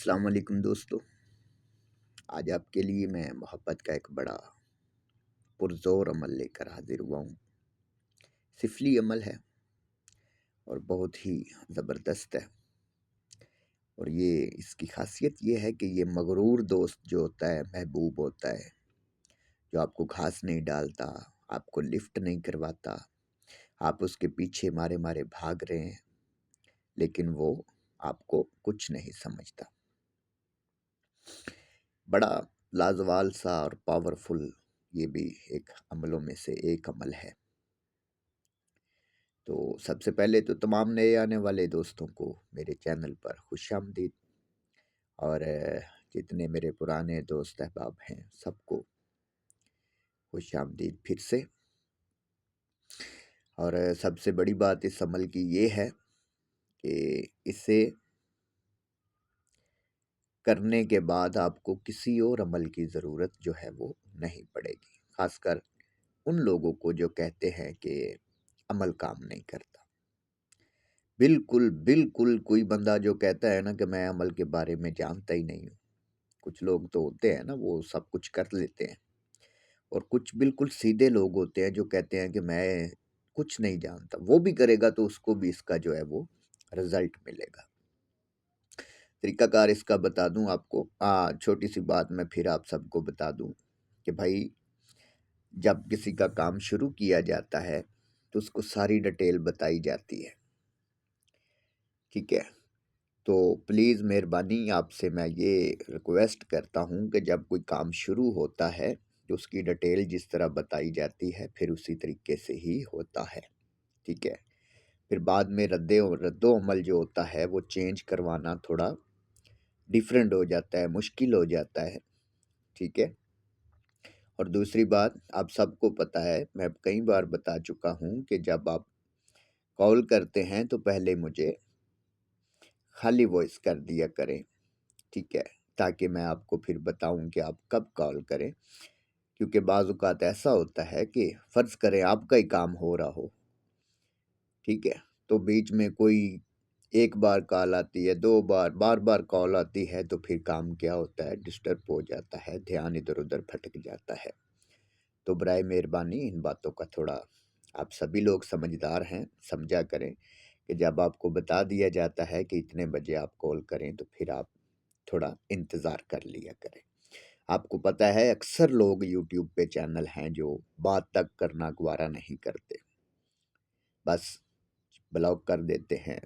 السلام علیکم دوستو، آج آپ کے لیے میں محبت کا ایک بڑا پرزور عمل لے کر حاضر ہوا ہوں۔ سفلی عمل ہے اور بہت ہی زبردست ہے، اور اس کی خاصیت یہ ہے کہ یہ مغرور دوست جو ہوتا ہے محبوب ہوتا ہے، جو آپ کو گھاس نہیں ڈالتا، آپ کو لفٹ نہیں کرواتا، آپ اس کے پیچھے مارے مارے بھاگ رہے ہیں، لیکن وہ آپ کو کچھ نہیں سمجھتا۔ بڑا لازوال سا اور پاورفل یہ بھی ایک عملوں میں سے ایک عمل ہے۔ تو سب سے پہلے تو تمام نئے آنے والے دوستوں کو میرے چینل پر خوش آمدید، اور جتنے میرے پرانے دوست احباب ہیں سب کو خوش آمدید پھر سے۔ اور سب سے بڑی بات اس عمل کی یہ ہے کہ اسے کرنے کے بعد آپ کو کسی اور عمل کی ضرورت جو ہے وہ نہیں پڑے گی، خاص کر ان لوگوں کو جو کہتے ہیں کہ عمل کام نہیں کرتا۔ بالکل بالکل کوئی بندہ جو کہتا ہے نا کہ میں عمل کے بارے میں جانتا ہی نہیں ہوں، کچھ لوگ تو ہوتے ہیں نا وہ سب کچھ کر لیتے ہیں، اور کچھ بالکل سیدھے لوگ ہوتے ہیں جو کہتے ہیں کہ میں کچھ نہیں جانتا، وہ بھی کرے گا تو اس کو بھی اس کا جو ہے وہ رزلٹ ملے گا۔ طریقہ کار اس کا بتا دوں آپ کو، چھوٹی سی بات میں پھر آپ سب کو بتا دوں کہ بھائی جب کسی کا کام شروع کیا جاتا ہے تو اس کو ساری ڈیٹیل بتائی جاتی ہے، ٹھیک ہے؟ تو پلیز مہربانی آپ سے میں یہ ریکویسٹ کرتا ہوں کہ جب کوئی کام شروع ہوتا ہے تو اس کی ڈیٹیل جس طرح بتائی جاتی ہے پھر اسی طریقے سے ہی ہوتا ہے، ٹھیک ہے؟ پھر بعد میں رد و عمل جو ہوتا ہے وہ چینج کروانا تھوڑا ڈیفرنٹ ہو جاتا ہے، مشکل ہو جاتا ہے، ٹھیک ہے؟ اور دوسری بات آپ سب کو پتہ ہے، میں کئی بار بتا چکا ہوں کہ جب آپ کال کرتے ہیں تو پہلے مجھے خالی وائس کر دیا کریں، ٹھیک ہے؟ تاکہ میں آپ کو پھر بتاؤں کہ آپ کب کال کریں، کیونکہ بعض اوقات ایسا ہوتا ہے کہ فرض کریں آپ کا ہی کام ہو رہا ہو، ٹھیک ہے؟ تو بیچ میں کوئی ایک بار کال آتی ہے، دو بار بار کال آتی ہے، تو پھر کام کیا ہوتا ہے، ڈسٹرب ہو جاتا ہے، دھیان ادھر ادھر بھٹک جاتا ہے۔ تو برائے مہربانی ان باتوں کا تھوڑا آپ سبھی لوگ سمجھدار ہیں، سمجھا کریں کہ جب آپ کو بتا دیا جاتا ہے کہ اتنے بجے آپ کال کریں تو پھر آپ تھوڑا انتظار کر لیا کریں۔ آپ کو پتہ ہے اکثر لوگ یوٹیوب پہ چینل ہیں جو بات تک کرنا گوارا نہیں کرتے، بس بلاک کر دیتے ہیں،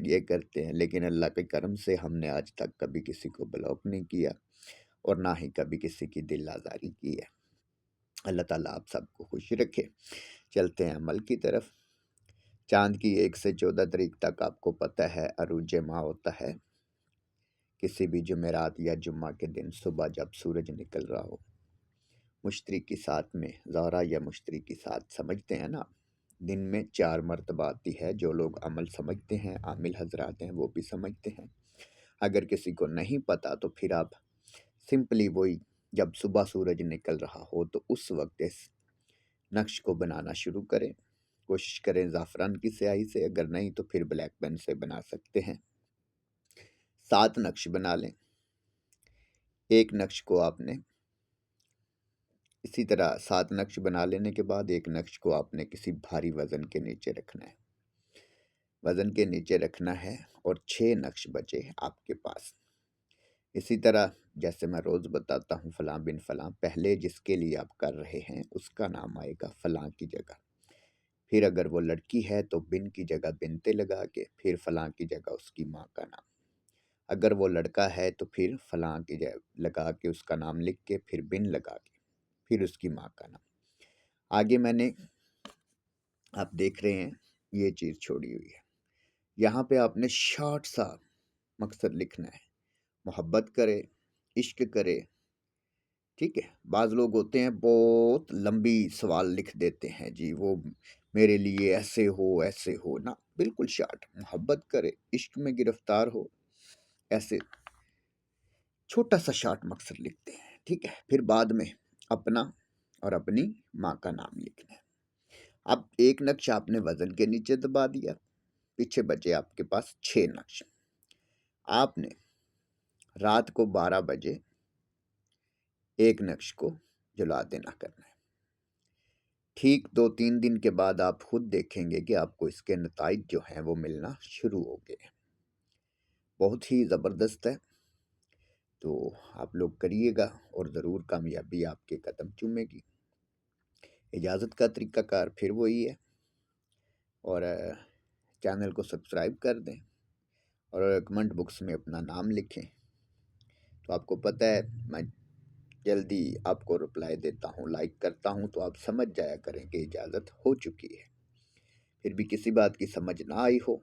یہ کرتے ہیں، لیکن اللہ کے کرم سے ہم نے آج تک کبھی کسی کو بلاک نہیں کیا اور نہ ہی کبھی کسی کی دل آزاری کی ہے۔ اللہ تعالیٰ آپ سب کو خوش رکھے۔ چلتے ہیں عمل کی طرف۔ چاند کی 1 سے 14 تاریخ تک آپ کو پتہ ہے عروج ماہ ہوتا ہے، کسی بھی جمعرات یا جمعہ کے دن صبح جب سورج نکل رہا ہو، مشتری کی ساتھ میں زہرہ یا مشتری کی ساتھ سمجھتے ہیں نا، دن میں 4 مرتبہ آتی ہے۔ جو لوگ عمل سمجھتے ہیں، عامل حضرات ہیں، وہ بھی سمجھتے ہیں۔ اگر کسی کو نہیں پتہ تو پھر آپ سمپلی وہی جب صبح سورج نکل رہا ہو تو اس وقت اس نقش کو بنانا شروع کریں۔ کوشش کریں زعفران کی سیاہی سے، اگر نہیں تو پھر بلیک پین سے بنا سکتے ہیں۔ 7 نقش بنا لیں۔ ایک نقش کو آپ نے اسی طرح 7 نقش بنا لینے کے بعد ایک نقش کو آپ نے کسی بھاری وزن کے نیچے رکھنا ہے، وزن کے نیچے رکھنا ہے، اور 6 نقش بچے آپ کے پاس۔ اسی طرح جیسے میں روز بتاتا ہوں، فلاں بن فلاں، پہلے جس کے لیے آپ کر رہے ہیں اس کا نام آئے گا فلاں کی جگہ، پھر اگر وہ لڑکی ہے تو بن کی جگہ بنتے لگا کے، پھر فلاں کی جگہ اس کی ماں کا نام، اگر وہ لڑکا ہے تو پھر فلاں کی جگہ لگا کے اس کا نام لکھ کے، پھر بن لگا کے، پھر اس کی ماں کا نام۔ آگے میں نے آپ دیکھ رہے ہیں یہ چیز چھوڑی ہوئی ہے، یہاں پہ آپ نے شارٹ سا مقصد لکھنا ہے، محبت کرے، عشق کرے، ٹھیک ہے؟ بعض لوگ ہوتے ہیں بہت لمبی سوال لکھ دیتے ہیں، جی وہ میرے لیے ایسے ہو نا، بالکل شارٹ، محبت کرے، عشق میں گرفتار ہو، ایسے چھوٹا سا شارٹ مقصد لکھتے ہیں، ٹھیک ہے؟ پھر بعد میں اپنا اور اپنی ماں کا نام لکھنا ہے۔ اب ایک نقش آپ نے وزن کے نیچے دبا دیا، پیچھے بچے آپ کے پاس 6 نقش۔ آپ نے رات کو 12 بجے ایک نقش کو جلا دینا کرنا ہے۔ ٹھیک 2-3 دن کے بعد آپ خود دیکھیں گے کہ آپ کو اس کے نتائج جو ہیں وہ ملنا شروع ہو گئے ہیں۔ بہت ہی زبردست ہے، تو آپ لوگ کریے گا اور ضرور کامیابی آپ کے قدم چومے گی۔ اجازت کا طریقہ کار پھر وہی ہے، اور چینل کو سبسکرائب کر دیں اور کمنٹ باکس میں اپنا نام لکھیں، تو آپ کو پتہ ہے میں جلدی آپ کو رپلائی دیتا ہوں، لائک کرتا ہوں، تو آپ سمجھ جایا کریں کہ اجازت ہو چکی ہے۔ پھر بھی کسی بات کی سمجھ نہ آئی ہو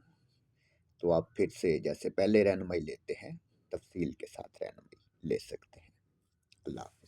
تو آپ پھر سے جیسے پہلے رہنمائی لیتے ہیں تفصیل کے ساتھ رہنمائی لے سکتے ہیں۔ اللہ حافظ۔